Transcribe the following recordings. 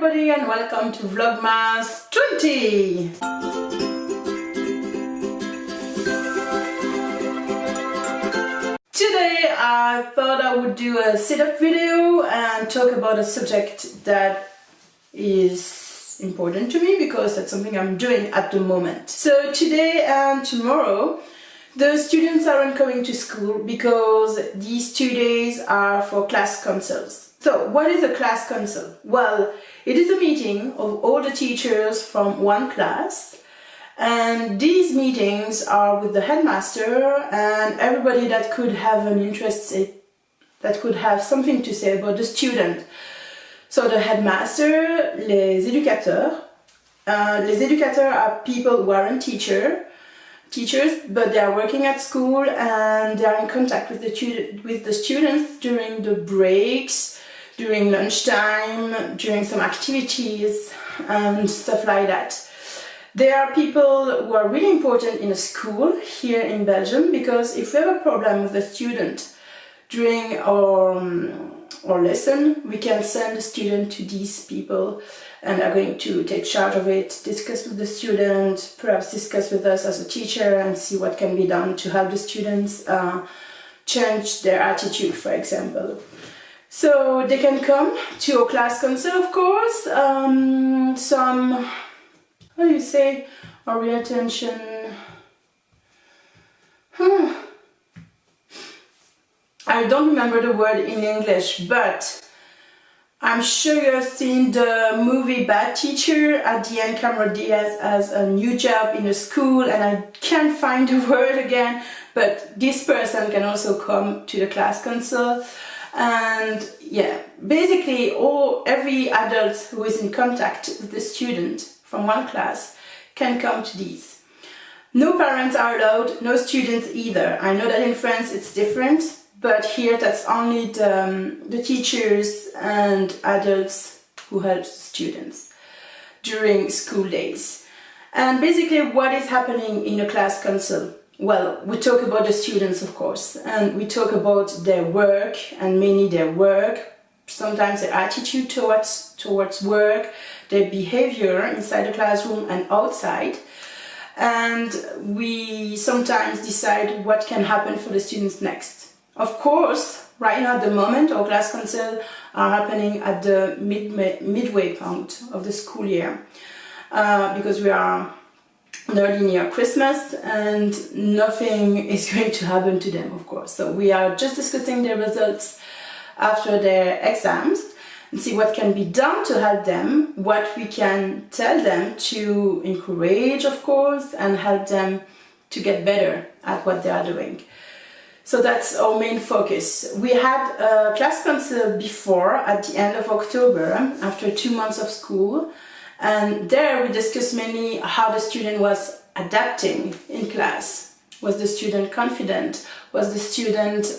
everybody and welcome to Vlogmas 20! Today I thought I would do a sit-up video and talk about a subject that is important to me because that's something I'm doing at the moment. So today and tomorrow the students aren't coming to school because these 2 days are for class councils. So what is a class council? Well, it is a meeting of all the teachers from one class, and these meetings are with the headmaster and everybody that could have an interest, that could have something to say about the student. So the headmaster, les éducateurs. Les éducateurs are people who aren't teachers, but they are working at school and they are in contact with the students during the breaks, during lunchtime, during some activities and stuff like that. They are people who are really important in a school here in Belgium, because if we have a problem with a student during our lesson, we can send the student to these people and are going to take charge of it, discuss with the student, perhaps discuss with us as a teacher and see what can be done to help the students change their attitude, for example. So they can come to a class council, of course, some, how do you say, orientation, I don't remember the word in English, but I'm sure you've seen the movie Bad Teacher. At the end, Cameron Diaz has a new job in a school and I can't find the word again, but this person can also come to the class council. And yeah, basically every adult who is in contact with the student from one class can come to these. No parents are allowed, no students either. I know that in France it's different, but here that's only the teachers and adults who help the students during school days. And basically what is happening in a class council? Well, we talk about the students, of course, and we talk about their work, and mainly their work, sometimes their attitude towards work, their behavior inside the classroom and outside. And we sometimes decide what can happen for the students next. Of course, right now at the moment, our class council are happening at the midway point of the school year, because we are nearly near Christmas and nothing is going to happen to them, of course. So we are just discussing their results after their exams and see what can be done to help them, what we can tell them to encourage, of course, and help them to get better at what they are doing. So that's our main focus. We had a class council before, at the end of October, after 2 months of school. And there we discussed mainly how the student was adapting in class. Was the student confident? Was the student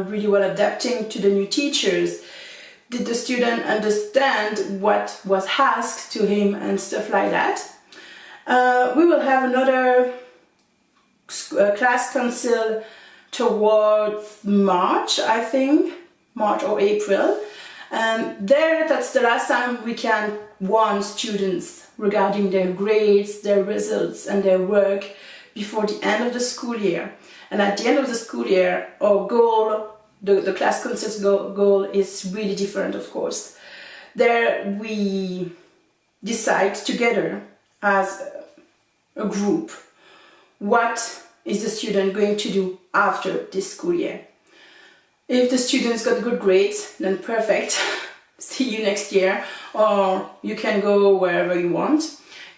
really well adapting to the new teachers? Did the student understand what was asked to him and stuff like that? We will have another class council towards March, I think, March or April. And there, that's the last time we can warn students regarding their grades, their results and their work before the end of the school year. And at the end of the school year, our goal, the class council's goal is really different, of course. There we decide together as a group what is the student going to do after this school year. If the students got good grades, then perfect. See you next year, or you can go wherever you want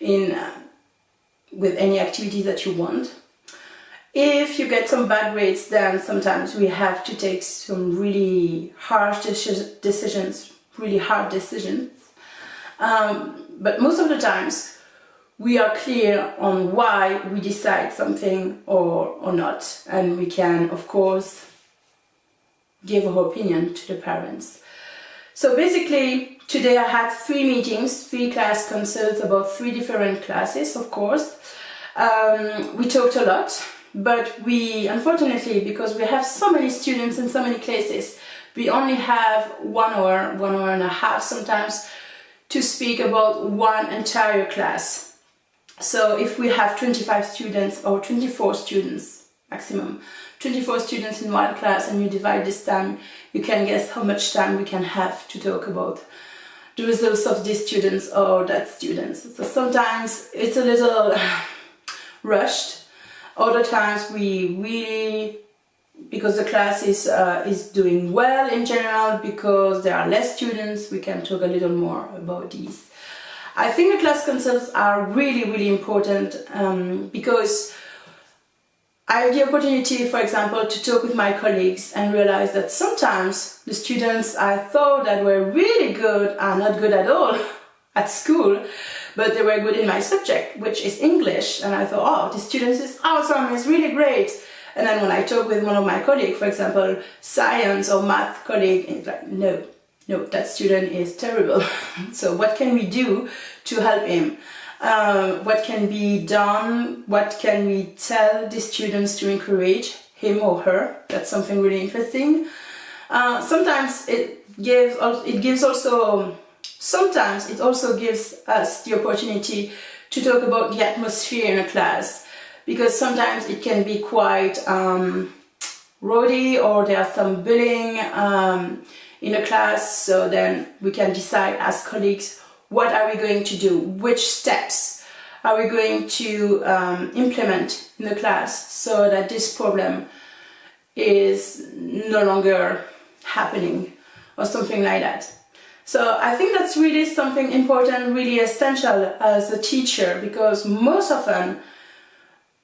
with any activities that you want. If you get some bad grades, then sometimes we have to take some really harsh decisions, really hard decisions. But most of the times we are clear on why we decide something or not, and we can, of course, give our opinion to the parents. So basically, today I had 3 meetings, 3 class councils about 3 different classes, of course. We talked a lot, but we, unfortunately, because we have so many students in so many classes, we only have 1 hour, 1 hour and a half sometimes to speak about one entire class. So if we have 25 students or 24 students maximum, 24 students in one class, and you divide this time, you can guess how much time we can have to talk about the results of these students or that students. So sometimes it's a little rushed. Other times we really, because the class is doing well in general, because there are less students, we can talk a little more about these. I think the class councils are really important because I have the opportunity, for example, to talk with my colleagues and realize that sometimes the students I thought that were really good are not good at all at school, but they were good in my subject, which is English, and I thought, oh, this student is awesome, it's really great. And then when I talk with one of my colleagues, for example, science or math colleague, it's like, no, that student is terrible. So what can we do to help him? What can be done? What can we tell the students to encourage him or her? That's something really interesting. Sometimes it also gives us the opportunity to talk about the atmosphere in a class, because sometimes it can be quite rowdy, or there's some bullying in a class. So then we can decide as colleagues, what are we going to do? Which steps are we going to implement in the class so that this problem is no longer happening, or something like that. So I think that's really something important, really essential as a teacher, because most often,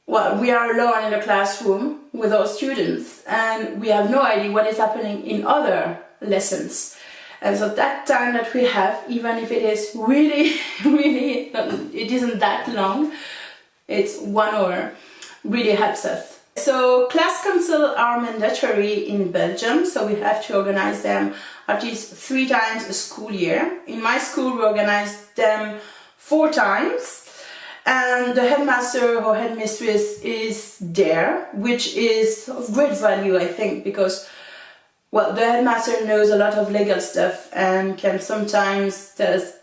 well, we are alone in the classroom with our students and we have no idea what is happening in other lessons. And so that time that we have, even if it is really, it isn't that long, it's 1 hour, really helps us. So class council are mandatory in Belgium, so we have to organize them at least 3 times a school year. In my school we organize them 4 times, and the headmaster or headmistress is there, which is of great value, I think, because, well, the headmaster knows a lot of legal stuff and can sometimes tell us,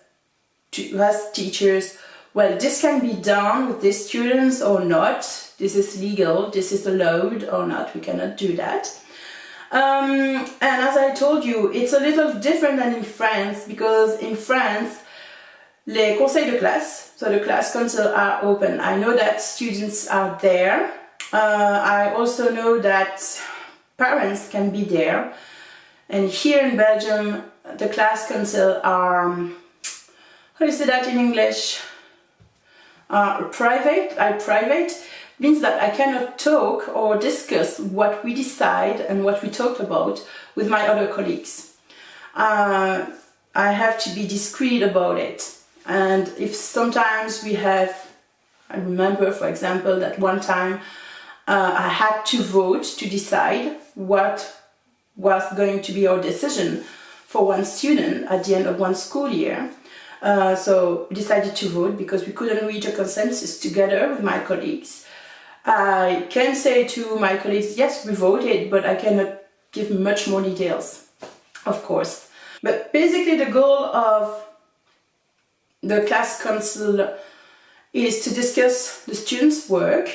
to us teachers, well, this can be done with these students or not, this is legal, this is allowed or not, we cannot do that. And as I told you, it's a little different than in France, because in France, les conseils de classe, so the class council, are open. I know that students are there. I also know that parents can be there. And here in Belgium, the class council are, how do you say that in English? Private means that I cannot talk or discuss what we decide and what we talked about with my other colleagues. I have to be discreet about it. And if sometimes we have, I remember, for example, that one time I had to vote to decide what was going to be our decision for one student at the end of one school year. So we decided to vote because we couldn't reach a consensus together with my colleagues. I can say to my colleagues, yes, we voted, but I cannot give much more details, of course. But basically the goal of the class council is to discuss the student's work,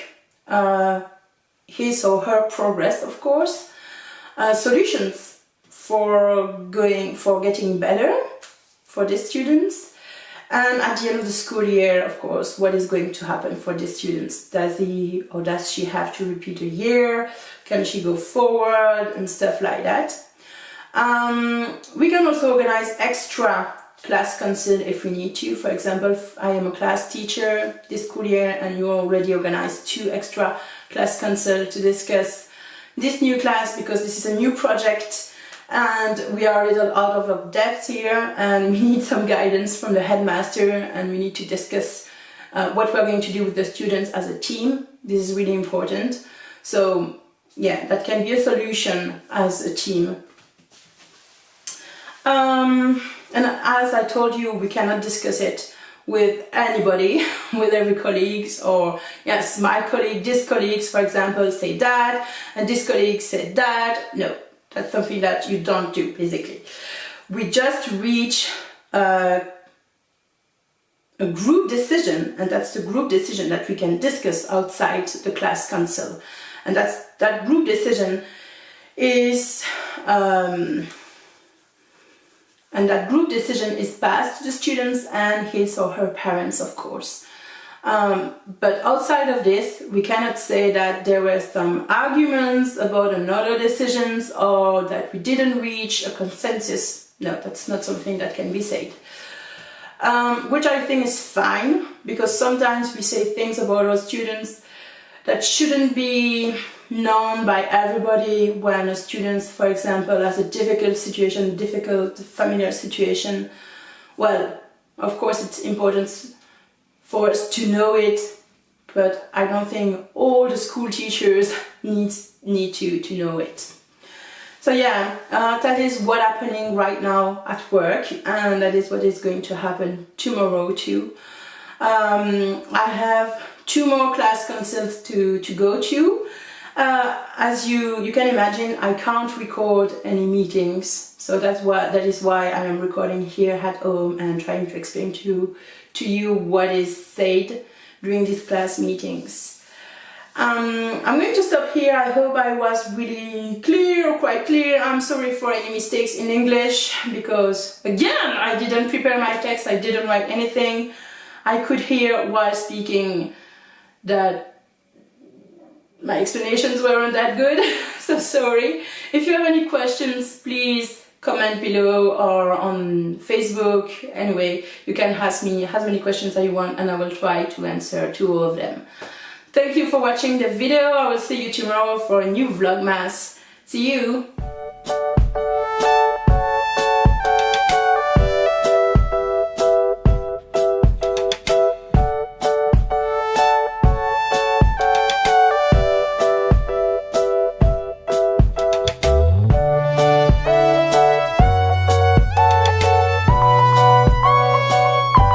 his or her progress, of course, solutions for getting better for the students, and at the end of the school year, of course, what is going to happen for the students. Does he or does she have to repeat a year? Can she go forward and stuff like that? We can also organize extra class council if we need to. For example, if I am a class teacher this school year and you already organized 2 extra class council to discuss this new class, because this is a new project and we are a little out of our depth here and we need some guidance from the headmaster, and we need to discuss what we're going to do with the students as a team. This is really important. So yeah, that can be a solution as a team. And as I told you, we cannot discuss it with anybody, with every colleagues, or yes, my colleague, this colleagues, for example, say that, and this colleague said that. No, that's something that you don't do, basically. We just reach a a group decision, and that's the group decision that we can discuss outside the class council. And that group decision is passed to the students and his or her parents, of course. But outside of this, we cannot say that there were some arguments about another decisions or that we didn't reach a consensus. No, that's not something that can be said. Which I think is fine, because sometimes we say things about our students that shouldn't be known by everybody when a student, for example, has a difficult situation, difficult familiar situation. Well, of course it's important for us to know it, but I don't think all the school teachers need to know it. So yeah, that is what's happening right now at work, and that is what is going to happen tomorrow too. I have 2 more class councils to go to. As you can imagine, I can't record any meetings, so that is why I am recording here at home and trying to explain to you what is said during these class meetings. I'm going to stop here. I hope I was really clear or quite clear. I'm sorry for any mistakes in English, because again, I didn't prepare my text, I didn't write anything. I could hear while speaking that my explanations weren't that good, so sorry. If you have any questions, please comment below or on Facebook. Anyway, you can ask me as many questions as you want and I will try to answer to all of them. Thank you for watching the video. I will see you tomorrow for a new Vlogmas. See you!